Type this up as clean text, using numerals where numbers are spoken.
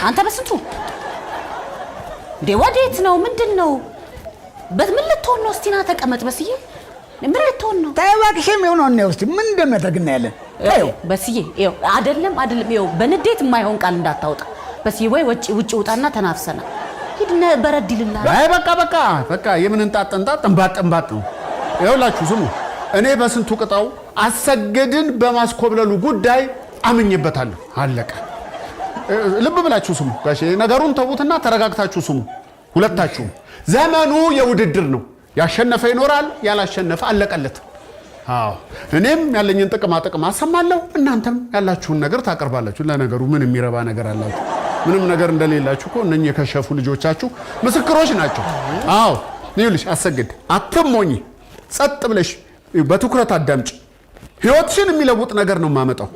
አንተ በስንቱ ወዴት ነው ምንድነው በምን ልትሆን ነው እስቲና ተቀመጥ በስዬ ምን ልትሆን ነው ታይዋክሽም የሆነው ነው እስቲ ምን እንደሚያደርግና ያለን አዩ በስዬ ይው አይደለም ይው በንዴት የማይሆን ቃል እንዳታወጣ በስዬ ወይ ውጭ ውጣና ተናፍሰና ሂድነ በረድልላ አይ በቃ የምን እንጣጥ እንባጥ ነው ይኸውላችሁ ስሙ እኔ በስንቱ ቅጣው አሰገድን በማስኮብለሉ ጉዳይ አምኜበታለሁ አለቀ ልብ ብላችሁ ስሙ ጋሼ ነገሩን ተውትና ተረጋግታችሁ ስሙ ሁለታችሁ ዘመኑ የውድድር ነው ያሸነፈ ይኖራል ያላሸነፈ አለቀለት አዎ እኔም ያለኝን ጥቅማ አሰማለሁ እናንተም ያላችሁን ነገር ታቀርባላችሁ ለነገሩ ምን የሚረባ ነገር አላችሁ ምንም ነገር እንደሌላችሁ እኮ እነኚህ የከሸፉ ልጆቻችሁ ምስክሮች ናቸው አዎ ይኸውልሽ አሰግድ አትሞኝ ጸጥ ብለሽ በትኩረት አዳምጪ ህይወትሽን የሚለውጥ ነገር ነው ማመጣው